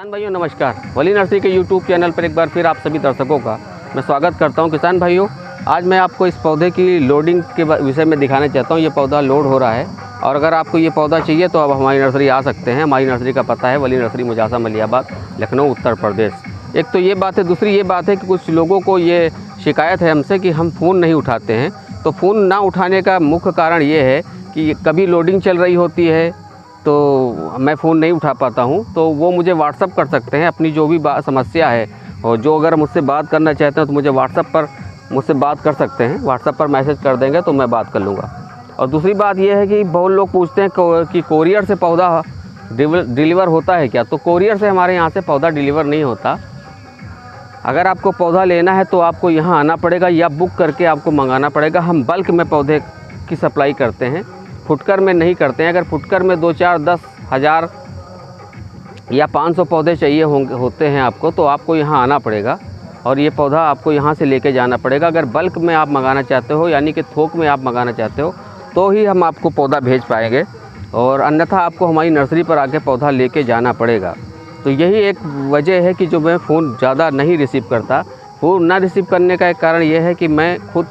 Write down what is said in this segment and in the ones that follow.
किसान भाइयों नमस्कार। वली नर्सरी के यूट्यूब चैनल पर एक बार फिर आप सभी दर्शकों का मैं स्वागत करता हूं। किसान भाइयों, आज मैं आपको इस पौधे की लोडिंग के विषय में दिखाना चाहता हूं। ये पौधा लोड हो रहा है और अगर आपको ये पौधा चाहिए तो आप हमारी नर्सरी आ सकते हैं। हमारी नर्सरी का पता है वली नर्सरी, मुजासा, मलियाबाद, लखनऊ, उत्तर प्रदेश। एक तो ये बात है। दूसरी ये बात है कि कुछ लोगों को ये शिकायत है हमसे कि हम फ़ोन नहीं उठाते हैं। तो फ़ोन ना उठाने का मुख्य कारण ये है कि कभी लोडिंग चल रही होती है तो मैं फ़ोन नहीं उठा पाता हूं। तो वो मुझे व्हाट्सअप कर सकते हैं अपनी जो भी समस्या है, और जो अगर मुझसे बात करना चाहते हैं तो मुझे व्हाट्सअप पर मुझसे बात कर सकते हैं। व्हाट्सअप पर मैसेज कर देंगे तो मैं बात कर लूँगा। और दूसरी बात ये है कि बहुत लोग पूछते हैं कि कोरियर से पौधा डिलीवर होता है क्या। तो कोरियर से हमारे यहाँ से पौधा डिलीवर नहीं होता। अगर आपको पौधा लेना है तो आपको यहाँ आना पड़ेगा या बुक करके आपको मंगाना पड़ेगा। हम बल्क में पौधे की सप्लाई करते हैं, फुटकर में नहीं करते हैं। अगर फुटकर में 2, 4, 10 हज़ार या 500 पौधे चाहिए होते हैं आपको, तो आपको यहाँ आना पड़ेगा और ये पौधा आपको यहाँ से लेके जाना पड़ेगा। अगर बल्क में आप मंगाना चाहते हो, यानी कि थोक में आप मंगाना चाहते हो, तो ही हम आपको पौधा भेज पाएंगे, और अन्यथा आपको हमारी नर्सरी पर आके पौधा लेके जाना पड़ेगा। तो यही एक वजह है कि जो मैं फ़ोन ज़्यादा नहीं रिसीव करता। फ़ोन ना रिसीव करने का एक कारण ये है कि मैं खुद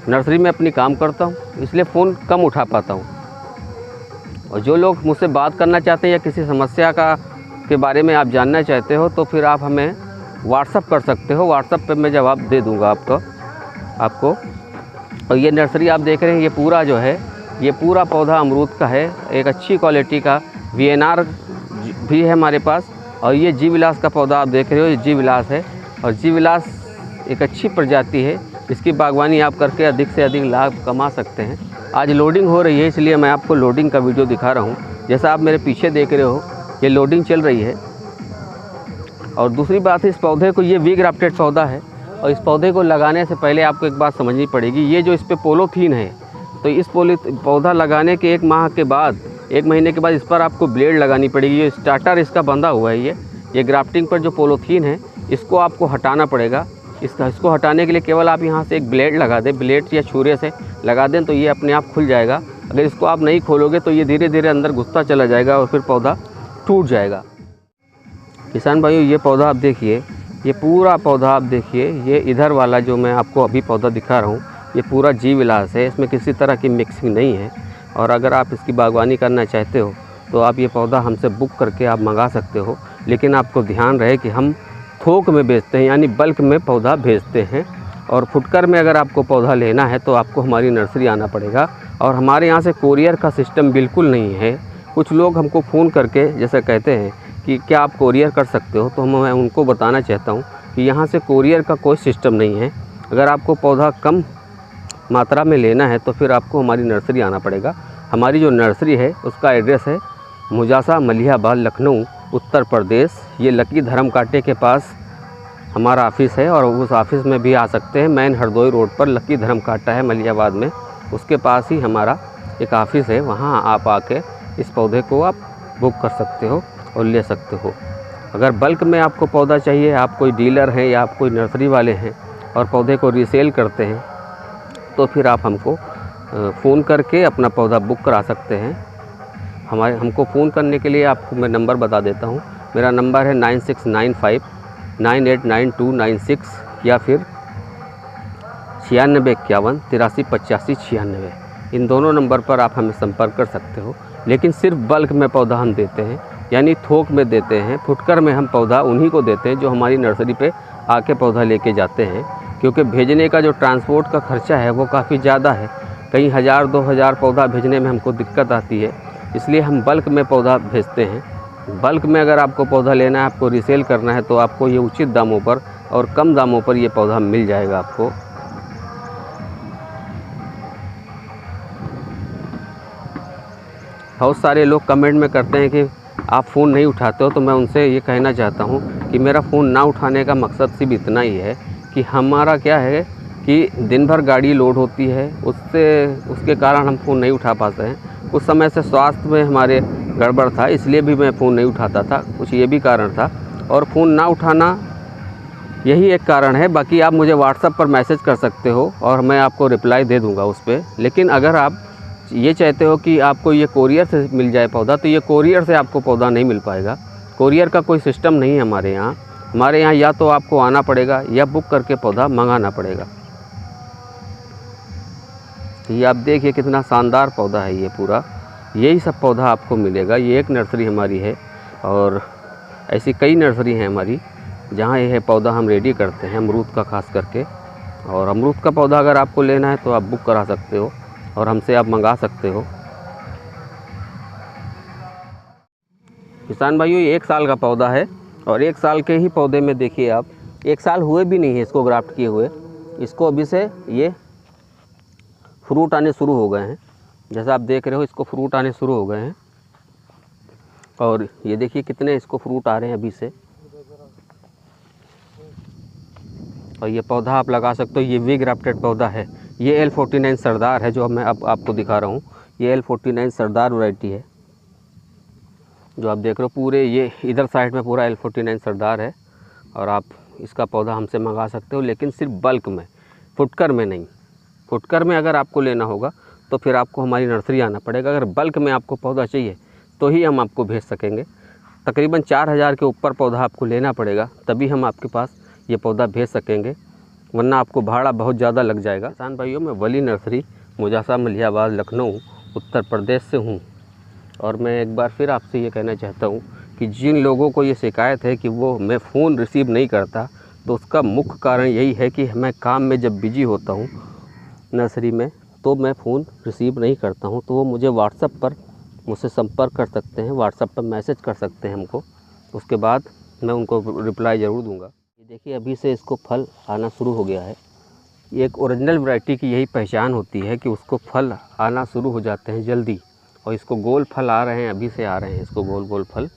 नर्सरी में अपनी काम करता हूँ, इसलिए फ़ोन कम उठा पाता हूँ। और जो लोग मुझसे बात करना चाहते हैं या किसी समस्या के बारे में आप जानना चाहते हो, तो फिर आप हमें व्हाट्सअप कर सकते हो। व्हाट्सअप पे मैं जवाब दे दूंगा आपको। और ये नर्सरी आप देख रहे हैं, ये पूरा जो है, ये पूरा पौधा अमरूद का है। एक अच्छी क्वालिटी का VNR भी है हमारे पास। और ये जी विलास का पौधा आप देख रहे हो, ये जी विलास है। और जी विलास एक अच्छी प्रजाति है, इसकी बागवानी आप करके अधिक से अधिक लाभ कमा सकते हैं। आज लोडिंग हो रही है, इसलिए मैं आपको लोडिंग का वीडियो दिखा रहा हूँ। जैसा आप मेरे पीछे देख रहे हो, ये लोडिंग चल रही है। और दूसरी बात है, इस पौधे को, ये वी ग्राफ्टेड पौधा है, और इस पौधे को लगाने से पहले आपको एक बात समझनी पड़ेगी। ये जो इस पर पोलोथीन है, तो इस पौधा लगाने के 1 महीने के बाद इस पर आपको ब्लेड लगानी पड़ेगी। ये स्टार्टर इसका बंधा हुआ है। ये ग्राफ्टिंग पर जो पोलोथीन है, इसको आपको हटाना पड़ेगा। इसको हटाने के लिए केवल आप यहाँ से एक ब्लेड लगा दें, ब्लेड या छुरे से लगा दें तो ये अपने आप खुल जाएगा। अगर इसको आप नहीं खोलोगे तो ये धीरे धीरे अंदर घुसता चला जाएगा और फिर पौधा टूट जाएगा। किसान भाइयों, ये पौधा आप देखिए, ये पूरा पौधा आप देखिए। ये इधर वाला जो मैं आपको अभी पौधा दिखा रहा हूँ, ये पूरा जी विलास है। इसमें किसी तरह की मिक्सिंग नहीं है। और अगर आप इसकी बागवानी करना चाहते हो तो आप ये पौधा हमसे बुक करके आप मंगा सकते हो। लेकिन आपको ध्यान रहे कि हम थोक में बेचते हैं, यानी बल्क में पौधा भेजते हैं। और फुटकर में अगर आपको पौधा लेना है तो आपको हमारी नर्सरी आना पड़ेगा। और हमारे यहाँ से कोरियर का सिस्टम बिल्कुल नहीं है। कुछ लोग हमको फ़ोन करके जैसे कहते हैं कि क्या आप कोरियर कर सकते हो, तो मैं उनको बताना चाहता हूँ कि यहाँ से कोरियर का कोई सिस्टम नहीं है। अगर आपको पौधा कम मात्रा में लेना है तो फिर आपको हमारी नर्सरी आना पड़ेगा। हमारी जो नर्सरी है उसका एड्रेस है मुजासा, मलियाबाद, लखनऊ, उत्तर प्रदेश। ये लकी धर्म कांटे के पास हमारा ऑफिस है, और उस ऑफिस में भी आ सकते हैं। मेन हरदोई रोड पर लकी धर्म कांटा है मलियाबाद में, उसके पास ही हमारा एक ऑफिस है। वहाँ आप आके इस पौधे को आप बुक कर सकते हो और ले सकते हो। अगर बल्क में आपको पौधा चाहिए, आप कोई डीलर हैं या आप कोई नर्सरी वाले हैं और पौधे को रीसेल करते हैं, तो फिर आप हमको फ़ोन करके अपना पौधा बुक करा सकते हैं। हमको फ़ोन करने के लिए आपको मैं नंबर बता देता हूँ। मेरा नंबर है 9695989296 या फिर 9651 8385 96। इन दोनों नंबर पर आप हमें संपर्क कर सकते हो। लेकिन सिर्फ बल्क में पौधा हम देते हैं, यानी थोक में देते हैं। फुटकर में हम पौधा उन्हीं को देते हैं जो हमारी नर्सरी पे आके पौधा लेके जाते हैं, क्योंकि भेजने का जो ट्रांसपोर्ट का खर्चा है वो काफ़ी ज़्यादा है। कई 1000-2000 पौधा भेजने में हमको दिक्कत आती है, इसलिए हम बल्क में पौधा भेजते हैं। बल्क में अगर आपको पौधा लेना है, आपको रीसेल करना है, तो आपको ये उचित दामों पर और कम दामों पर ये पौधा मिल जाएगा आपको। बहुत सारे लोग कमेंट में करते हैं कि आप फ़ोन नहीं उठाते हो, तो मैं उनसे ये कहना चाहता हूँ कि मेरा फ़ोन ना उठाने का मकसद सिर्फ इतना ही है कि हमारा क्या है कि दिन भर गाड़ी लोड होती है, उसके कारण हम फ़ोन नहीं उठा पाते हैं। कुछ समय से स्वास्थ्य में हमारे गड़बड़ था, इसलिए भी मैं फ़ोन नहीं उठाता था। कुछ ये भी कारण था, और फ़ोन ना उठाना यही एक कारण है। बाकी आप मुझे व्हाट्सएप पर मैसेज कर सकते हो और मैं आपको रिप्लाई दे दूँगा उस पर। लेकिन अगर आप ये चाहते हो कि आपको ये कोरियर से मिल जाए पौधा, तो ये कोरियर से आपको पौधा नहीं मिल पाएगा। कोरियर का कोई सिस्टम नहीं है हमारे यहाँ। हमारे यहाँ या तो आपको आना पड़ेगा या बुक करके पौधा मंगाना पड़ेगा। ये आप देखिए कितना शानदार पौधा है ये पूरा। यही सब पौधा आपको मिलेगा। ये एक नर्सरी हमारी है और ऐसी कई नर्सरी हैं हमारी जहाँ यह पौधा हम रेडी करते हैं, अमरूद का खास करके। और अमरूद का पौधा अगर आपको लेना है तो आप बुक करा सकते हो और हमसे आप मंगा सकते हो। किसान भाइयों, ये 1 साल का पौधा है और 1 साल के ही पौधे में देखिए आप 1 साल हुए भी नहीं है इसको ग्राफ्ट किए हुए। इसको अभी से ये फ्रूट आने शुरू हो गए हैं। जैसा आप देख रहे हो इसको फ्रूट आने शुरू हो गए हैं और ये देखिए कितने इसको फ्रूट आ रहे हैं अभी से। और ये पौधा आप लगा सकते हो। ये वी ग्राफ्टेड पौधा है। ये L49 सरदार है जो अब मैं आपको दिखा रहा हूँ। ये L49 सरदार वैरायटी है जो आप देख रहे हो। पूरे ये इधर साइड में पूरा L49 सरदार है और आप इसका पौधा हमसे मंगा सकते हो, लेकिन सिर्फ बल्क में, फुटकर में नहीं। फुटकर में अगर आपको लेना होगा तो फिर आपको हमारी नर्सरी आना पड़ेगा। अगर बल्क में आपको पौधा चाहिए तो ही हम आपको भेज सकेंगे। तकरीबन 4000 के ऊपर पौधा आपको लेना पड़ेगा, तभी हम आपके पास ये पौधा भेज सकेंगे, वरना आपको भाड़ा बहुत ज़्यादा लग जाएगा। किसान भाइयों, मैं वली नर्सरी मुजासा मलिहाबाद लखनऊ उत्तर प्रदेश से हूँ और मैं एक बार फिर आपसे ये कहना चाहता हूँ कि जिन लोगों को ये शिकायत है कि वो मैं फ़ोन रिसीव नहीं करता, तो उसका मुख्य कारण यही है कि मैं काम में जब बिजी होता हूँ नर्सरी में तो मैं फ़ोन रिसीव नहीं करता हूँ। तो वो मुझे व्हाट्सएप पर मुझसे संपर्क कर सकते हैं, व्हाट्सएप पर मैसेज कर सकते हैं हमको, उसके बाद मैं उनको रिप्लाई ज़रूर दूँगा। ये देखिए अभी से इसको फल आना शुरू हो गया है। एक ओरिजिनल वैरायटी की यही पहचान होती है कि उसको फल आना शुरू हो जाते हैं जल्दी, और इसको गोल फल आ रहे हैं, अभी से आ रहे हैं इसको गोल गोल फल।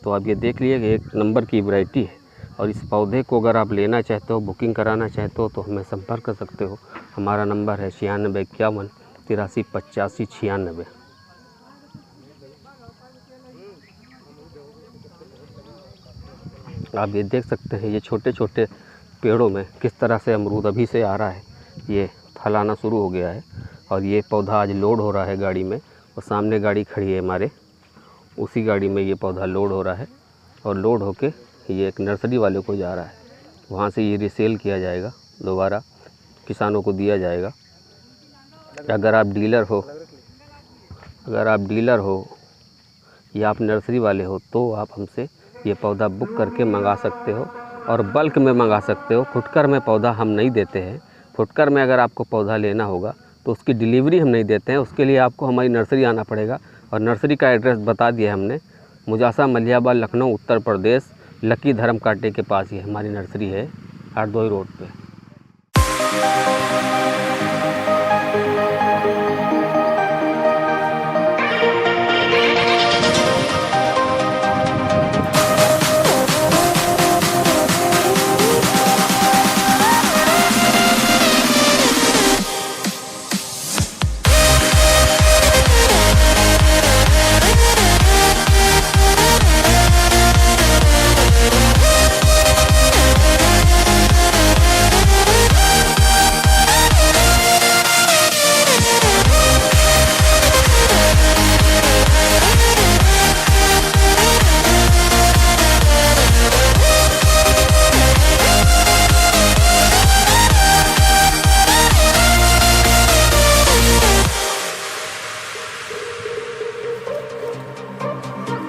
तो आप ये देख लीजिए, एक नंबर की वैरायटी है। और इस पौधे को अगर आप लेना चाहते हो, बुकिंग कराना चाहते हो तो हमें संपर्क कर सकते हो। हमारा नंबर है 9651 83 85 96। आप ये देख सकते हैं ये छोटे छोटे पेड़ों में किस तरह से अमरूद अभी से आ रहा है। ये फल आना शुरू हो गया है और ये पौधा आज लोड हो रहा है गाड़ी में, और सामने गाड़ी खड़ी है हमारे, उसी गाड़ी में ये पौधा लोड हो रहा है और लोड होके ये एक नर्सरी वाले को जा रहा है। वहाँ से ये रीसेल किया जाएगा, दोबारा किसानों को दिया जाएगा। अगर आप डीलर हो या आप नर्सरी वाले हो तो आप हमसे ये पौधा बुक करके मंगा सकते हो और बल्क में मंगा सकते हो। फुटकर में पौधा हम नहीं देते हैं। फुटकर में अगर आपको पौधा लेना होगा तो उसकी डिलीवरी हम नहीं देते हैं। उसके लिए आपको हमारी नर्सरी आना पड़ेगा और नर्सरी का एड्रेस बता दिया हमने, मुजासा मलिहाबाद लखनऊ उत्तर प्रदेश, लकी धर्म कांटे के पास ही हमारी नर्सरी है, हरदोई रोड पे।